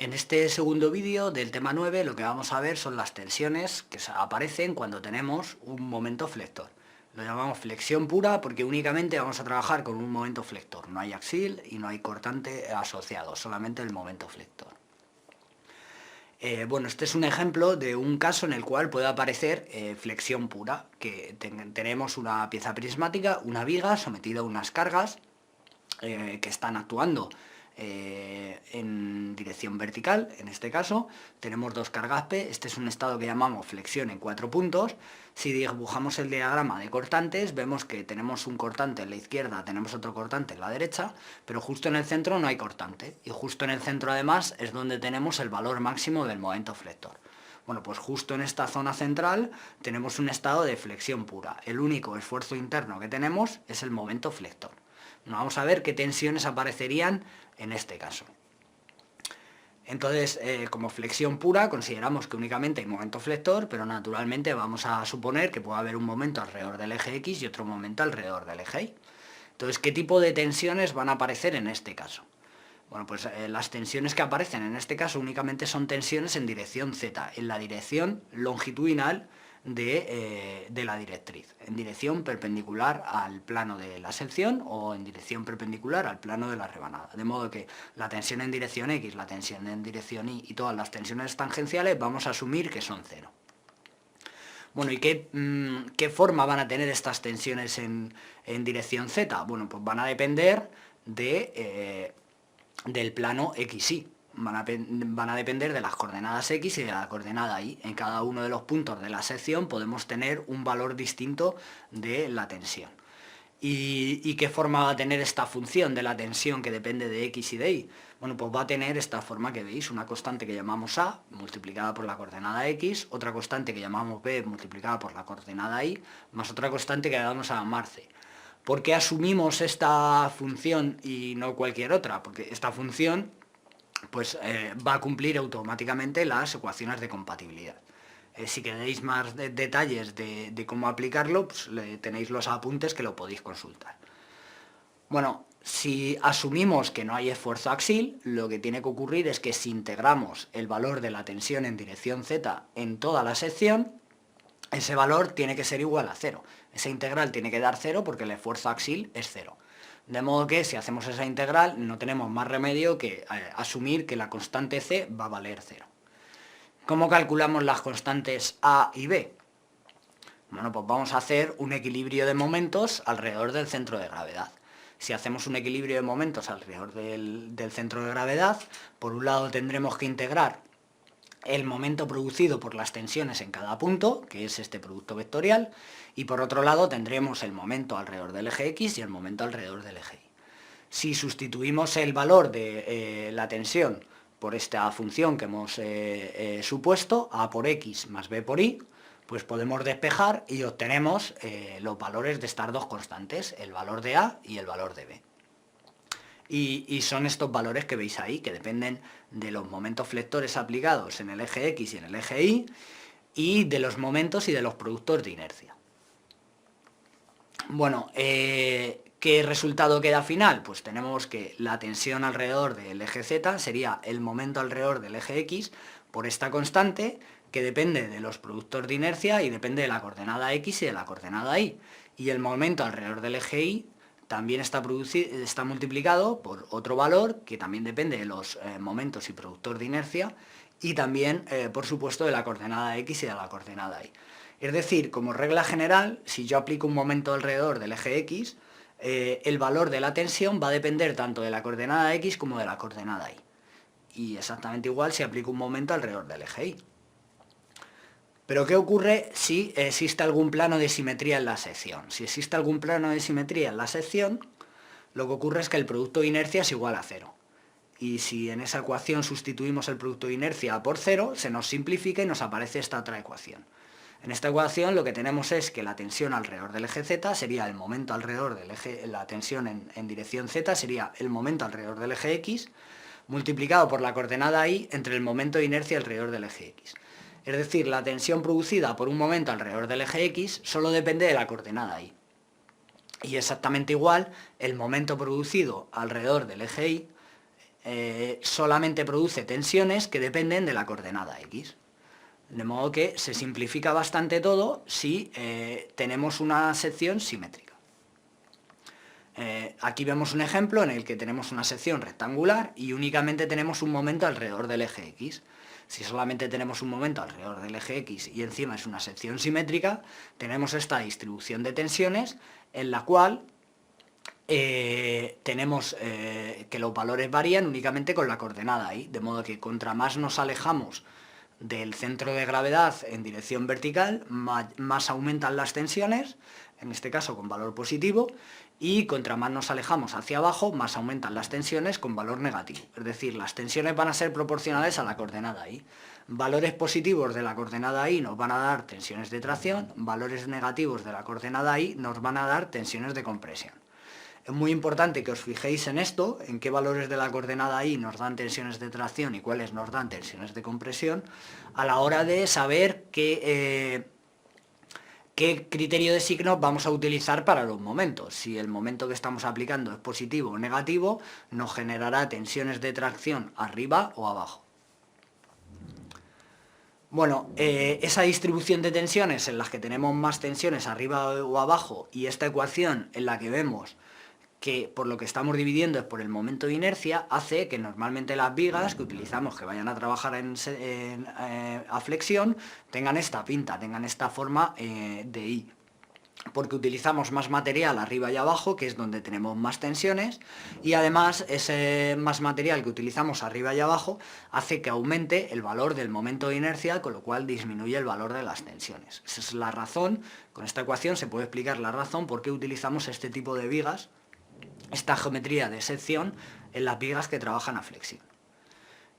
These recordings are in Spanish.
En este segundo vídeo del tema 9 lo que vamos a ver son las tensiones que aparecen cuando tenemos un momento flector. Lo llamamos flexión pura porque únicamente vamos a trabajar con un momento flector. No hay axil y no hay cortante asociado, solamente el momento flector. Bueno, este es un ejemplo de un caso en el cual puede aparecer flexión pura, que tenemos una pieza prismática, una viga sometida a unas cargas que están actuando en dirección vertical. En este caso tenemos dos cargas P. Este es un estado que llamamos flexión en 4 puntos. Si dibujamos el diagrama de cortantes, vemos que tenemos un cortante en la izquierda, tenemos otro cortante en la derecha, pero justo en el centro no hay cortante, y justo en el centro además es donde tenemos el valor máximo del momento flector. Bueno, pues justo en esta zona central tenemos un estado de flexión pura. El único esfuerzo interno que tenemos es el momento flector. Vamos a ver qué tensiones aparecerían en este caso. Entonces, como flexión pura, consideramos que únicamente hay momento flector, pero naturalmente vamos a suponer que puede haber un momento alrededor del eje X y otro momento alrededor del eje Y. Entonces, ¿qué tipo de tensiones van a aparecer en este caso? Bueno, pues las tensiones que aparecen en este caso únicamente son tensiones en dirección Z, en la dirección longitudinal de la directriz, en dirección perpendicular al plano de la sección o en dirección perpendicular al plano de la rebanada. De modo que la tensión en dirección X, la tensión en dirección Y y todas las tensiones tangenciales vamos a asumir que son cero. Bueno, ¿y qué forma van a tener estas tensiones en dirección Z? Bueno, pues van a depender del plano XY. Van a depender de las coordenadas X y de la coordenada Y. En cada uno de los puntos de la sección podemos tener un valor distinto de la tensión. ¿Y qué forma va a tener esta función de la tensión que depende de X y de Y? Bueno, pues va a tener esta forma que veis, una constante que llamamos A, multiplicada por la coordenada X, otra constante que llamamos B, multiplicada por la coordenada Y, más otra constante que vamos a llamar C. ¿Por qué asumimos esta función y no cualquier otra? Porque esta función pues, va a cumplir automáticamente las ecuaciones de compatibilidad. Si queréis más detalles de cómo aplicarlo, pues tenéis los apuntes que lo podéis consultar. Bueno, si asumimos que no hay esfuerzo axil, lo que tiene que ocurrir es que si integramos el valor de la tensión en dirección Z en toda la sección, ese valor tiene que ser igual a 0. Esa integral tiene que dar 0 porque el esfuerzo axil es 0. De modo que si hacemos esa integral no tenemos más remedio que asumir que la constante C va a valer 0. ¿Cómo calculamos las constantes A y B? Bueno, pues vamos a hacer un equilibrio de momentos alrededor del centro de gravedad. Si hacemos un equilibrio de momentos alrededor del centro de gravedad, por un lado tendremos que integrar el momento producido por las tensiones en cada punto, que es este producto vectorial, y por otro lado tendremos el momento alrededor del eje X y el momento alrededor del eje Y. Si sustituimos el valor de la tensión por esta función que hemos supuesto, A por X más B por Y, pues podemos despejar y obtenemos los valores de estas dos constantes, el valor de A y el valor de B. Y son estos valores que veis ahí, que dependen de los momentos flectores aplicados en el eje X y en el eje Y, y de los momentos y de los productos de inercia. Bueno, ¿qué resultado queda final? Pues tenemos que la tensión alrededor del eje Z sería el momento alrededor del eje X por esta constante, que depende de los productos de inercia y depende de la coordenada X y de la coordenada Y. Y el momento alrededor del eje Y también está multiplicado por otro valor que también depende de los momentos y productos de inercia y también, por supuesto, de la coordenada X y de la coordenada Y. Es decir, como regla general, si yo aplico un momento alrededor del eje X, el valor de la tensión va a depender tanto de la coordenada X como de la coordenada Y. Y exactamente igual si aplico un momento alrededor del eje Y. Pero ¿qué ocurre si existe algún plano de simetría en la sección? Si existe algún plano de simetría en la sección, lo que ocurre es que el producto de inercia es igual a 0. Y si en esa ecuación sustituimos el producto de inercia por 0, se nos simplifica y nos aparece esta otra ecuación. En esta ecuación lo que tenemos es que la tensión alrededor del eje Z sería el momento alrededor del eje, la tensión en dirección Z sería el momento alrededor del eje X, multiplicado por la coordenada Y entre el momento de inercia alrededor del eje X. Es decir, la tensión producida por un momento alrededor del eje X solo depende de la coordenada Y. Y exactamente igual, el momento producido alrededor del eje Y solamente produce tensiones que dependen de la coordenada X. De modo que se simplifica bastante todo si tenemos una sección simétrica. Aquí vemos un ejemplo en el que tenemos una sección rectangular y únicamente tenemos un momento alrededor del eje X. Si solamente tenemos un momento alrededor del eje X y encima es una sección simétrica, tenemos esta distribución de tensiones en la cual tenemos que los valores varían únicamente con la coordenada Y, de modo que contra más nos alejamos del centro de gravedad en dirección vertical, más aumentan las tensiones, en este caso con valor positivo, y contra más nos alejamos hacia abajo, más aumentan las tensiones con valor negativo. Es decir, las tensiones van a ser proporcionales a la coordenada Y. Valores positivos de la coordenada Y nos van a dar tensiones de tracción, valores negativos de la coordenada Y nos van a dar tensiones de compresión. Es muy importante que os fijéis en esto, en qué valores de la coordenada Y nos dan tensiones de tracción y cuáles nos dan tensiones de compresión, a la hora de saber qué criterio de signos vamos a utilizar para los momentos. Si el momento que estamos aplicando es positivo o negativo, nos generará tensiones de tracción arriba o abajo. Bueno, esa distribución de tensiones en las que tenemos más tensiones arriba o abajo y esta ecuación en la que vemos que por lo que estamos dividiendo es por el momento de inercia, hace que normalmente las vigas que utilizamos que vayan a trabajar a flexión tengan esta pinta, tengan esta forma de I, porque utilizamos más material arriba y abajo, que es donde tenemos más tensiones, y además ese más material que utilizamos arriba y abajo hace que aumente el valor del momento de inercia, con lo cual disminuye el valor de las tensiones. Esa es la razón, con esta ecuación se puede explicar la razón por qué utilizamos este tipo de vigas, esta geometría de sección en las vigas que trabajan a flexión.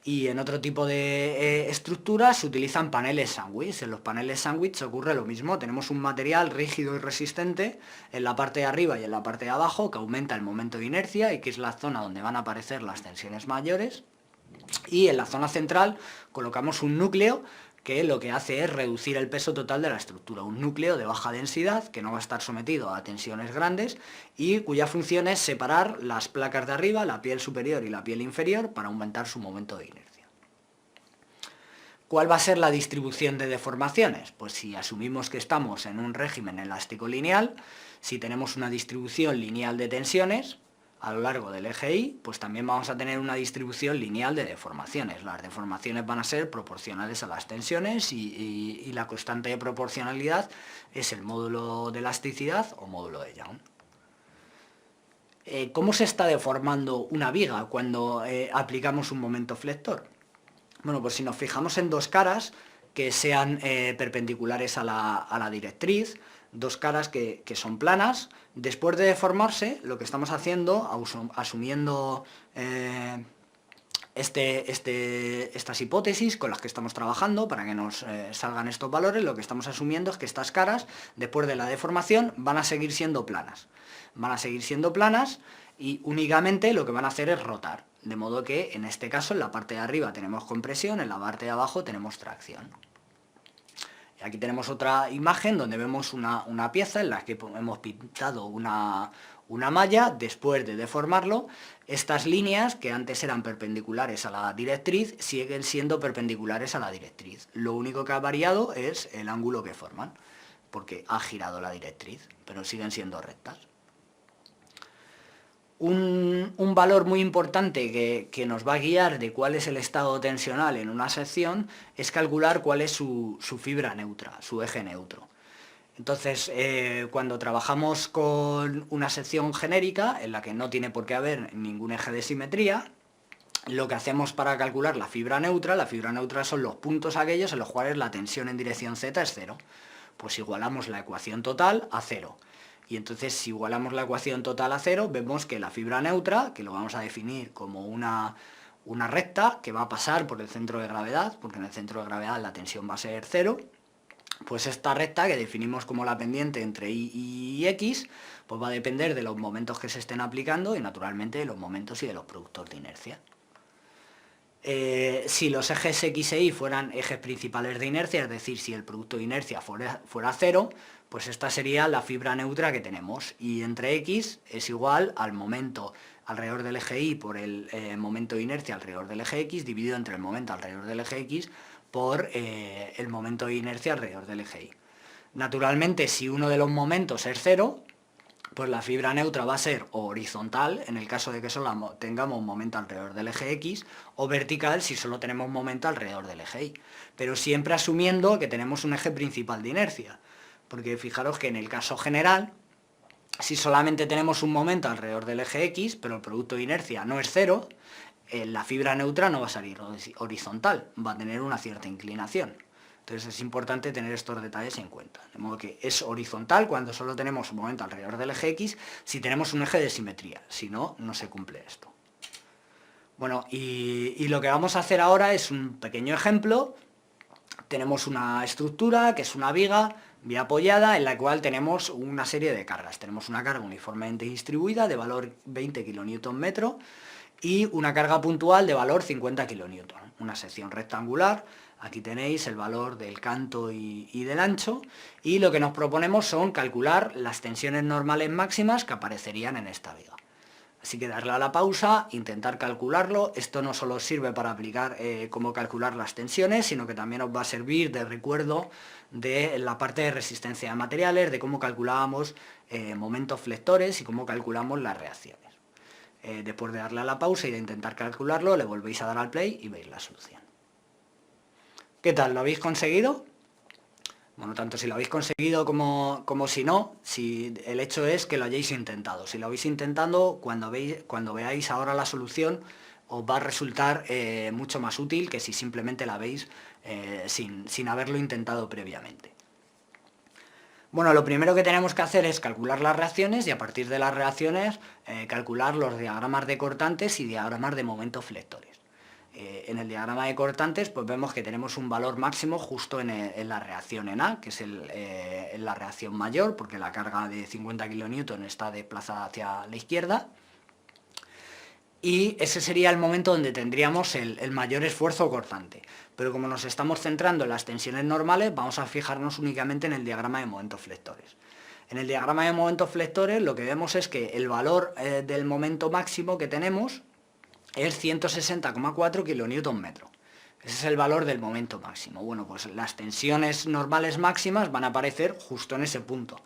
Y en otro tipo de estructuras se utilizan paneles sándwich. En los paneles sándwich ocurre lo mismo, tenemos un material rígido y resistente en la parte de arriba y en la parte de abajo que aumenta el momento de inercia y que es la zona donde van a aparecer las tensiones mayores. Y en la zona central colocamos un núcleo que lo que hace es reducir el peso total de la estructura, un núcleo de baja densidad que no va a estar sometido a tensiones grandes y cuya función es separar las placas de arriba, la piel superior y la piel inferior, para aumentar su momento de inercia. ¿Cuál va a ser la distribución de deformaciones? Pues si asumimos que estamos en un régimen elástico lineal, si tenemos una distribución lineal de tensiones a lo largo del eje Y, pues también vamos a tener una distribución lineal de deformaciones. Las deformaciones van a ser proporcionales a las tensiones y la constante de proporcionalidad es el módulo de elasticidad o módulo de Young. ¿Cómo se está deformando una viga cuando aplicamos un momento flector? Bueno, pues si nos fijamos en dos caras que sean perpendiculares a la directriz, dos caras que son planas, después de deformarse, lo que estamos haciendo, asumiendo estas hipótesis con las que estamos trabajando para que nos salgan estos valores, lo que estamos asumiendo es que estas caras, después de la deformación, van a seguir siendo planas. Van a seguir siendo planas y únicamente lo que van a hacer es rotar. De modo que, en este caso, en la parte de arriba tenemos compresión, en la parte de abajo tenemos tracción. Y aquí tenemos otra imagen donde vemos una pieza en la que hemos pintado una malla. Después de deformarlo, estas líneas que antes eran perpendiculares a la directriz siguen siendo perpendiculares a la directriz. Lo único que ha variado es el ángulo que forman, porque ha girado la directriz, pero siguen siendo rectas. Un valor muy importante que nos va a guiar de cuál es el estado tensional en una sección es calcular cuál es su fibra neutra, su eje neutro. Entonces, cuando trabajamos con una sección genérica, en la que no tiene por qué haber ningún eje de simetría, lo que hacemos para calcular la fibra neutra son los puntos aquellos en los cuales la tensión en dirección z es cero. Pues igualamos la ecuación total a cero. Y entonces, si igualamos la ecuación total a cero, vemos que la fibra neutra, que lo vamos a definir como una recta que va a pasar por el centro de gravedad, porque en el centro de gravedad la tensión va a ser cero, pues esta recta, que definimos como la pendiente entre Y y X, pues va a depender de los momentos que se estén aplicando y naturalmente de los momentos y de los productos de inercia. Si los ejes X e Y fueran ejes principales de inercia, es decir, si el producto de inercia fuera cero, pues esta sería la fibra neutra que tenemos, y entre X es igual al momento, alrededor del eje Y por el momento de inercia alrededor del eje X, dividido entre el momento alrededor del eje X por el momento de inercia alrededor del eje Y. Naturalmente, si uno de los momentos es cero, pues la fibra neutra va a ser o horizontal, en el caso de que solo tengamos momento alrededor del eje X, o vertical si solo tenemos momento alrededor del eje Y. Pero siempre asumiendo que tenemos un eje principal de inercia, porque fijaros que en el caso general, si solamente tenemos un momento alrededor del eje X, pero el producto de inercia no es cero, la fibra neutra no va a salir horizontal, va a tener una cierta inclinación. Entonces es importante tener estos detalles en cuenta. De modo que es horizontal cuando solo tenemos un momento alrededor del eje X, si tenemos un eje de simetría, si no, no se cumple esto. Bueno, y lo que vamos a hacer ahora es un pequeño ejemplo. Tenemos una estructura que es una viga apoyada en la cual tenemos una serie de cargas. Tenemos una carga uniformemente distribuida de valor 20 kN y una carga puntual de valor 50 kN. Una sección rectangular, aquí tenéis el valor del canto y del ancho, y lo que nos proponemos son calcular las tensiones normales máximas que aparecerían en esta viga. Así que darle a la pausa, intentar calcularlo. Esto no solo sirve para aplicar cómo calcular las tensiones, sino que también os va a servir de recuerdo de la parte de resistencia de materiales, de cómo calculábamos momentos flectores y cómo calculamos las reacciones. Después de darle a la pausa y de intentar calcularlo, le volvéis a dar al play y veis la solución. ¿Qué tal? ¿Lo habéis conseguido? Bueno, tanto si lo habéis conseguido como si no, si el hecho es que lo hayáis intentado. Si lo habéis intentado, cuando veáis ahora la solución, os va a resultar mucho más útil que si simplemente la veis sin haberlo intentado previamente. Bueno, lo primero que tenemos que hacer es calcular las reacciones y a partir de las reacciones calcular los diagramas de cortantes y diagramas de momentos flectores. En el diagrama de cortantes pues vemos que tenemos un valor máximo justo en la reacción en A, que es en la reacción mayor, porque la carga de 50 kN está desplazada hacia la izquierda, y ese sería el momento donde tendríamos el mayor esfuerzo cortante. Pero como nos estamos centrando en las tensiones normales, vamos a fijarnos únicamente en el diagrama de momentos flectores. En el diagrama de momentos flectores lo que vemos es que el valor del momento máximo que tenemos es 160,4 kN. Ese es el valor del momento máximo. Bueno, pues las tensiones normales máximas van a aparecer justo en ese punto.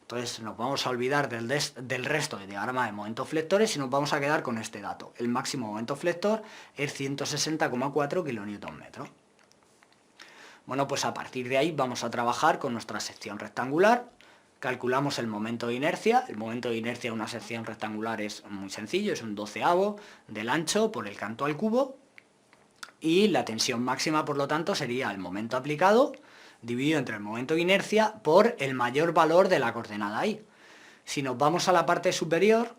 Entonces nos vamos a olvidar del resto del diagrama de momentos flectores y nos vamos a quedar con este dato. El máximo momento flector es 160,4 kN. Bueno, pues a partir de ahí vamos a trabajar con nuestra sección rectangular. Calculamos el momento de inercia. El momento de inercia de una sección rectangular es muy sencillo, es un 12avo del ancho por el canto al cubo, y la tensión máxima, por lo tanto, sería el momento aplicado dividido entre el momento de inercia por el mayor valor de la coordenada Y. Si nos vamos a la parte superior,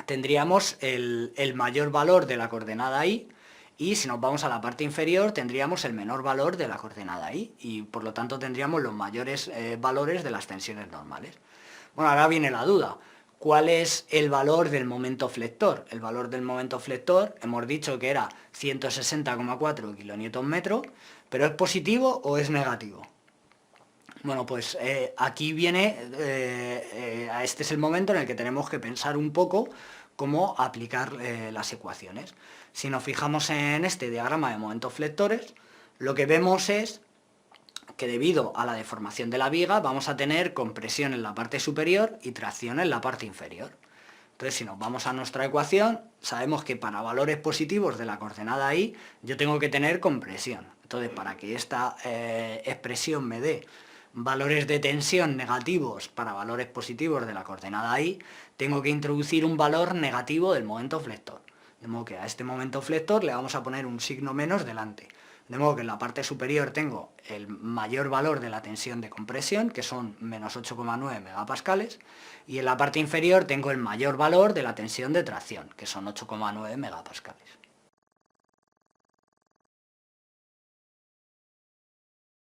tendríamos el mayor valor de la coordenada Y, y si nos vamos a la parte inferior tendríamos el menor valor de la coordenada Y, y por lo tanto tendríamos los mayores valores de las tensiones normales. Bueno, ahora viene la duda. ¿Cuál es el valor del momento flector? El valor del momento flector, hemos dicho que era 160,4 kN, pero ¿es positivo o es negativo? Bueno, pues aquí viene, este es el momento en el que tenemos que pensar un poco cómo aplicar las ecuaciones. Si nos fijamos en este diagrama de momentos flectores, lo que vemos es que debido a la deformación de la viga vamos a tener compresión en la parte superior y tracción en la parte inferior. Entonces, si nos vamos a nuestra ecuación, sabemos que para valores positivos de la coordenada Y yo tengo que tener compresión. Entonces, para que esta expresión me dé valores de tensión negativos para valores positivos de la coordenada Y, tengo que introducir un valor negativo del momento flector. De modo que a este momento flector le vamos a poner un signo menos delante. De modo que en la parte superior tengo el mayor valor de la tensión de compresión, que son menos 8,9 megapascales, y en la parte inferior tengo el mayor valor de la tensión de tracción, que son 8,9 megapascales.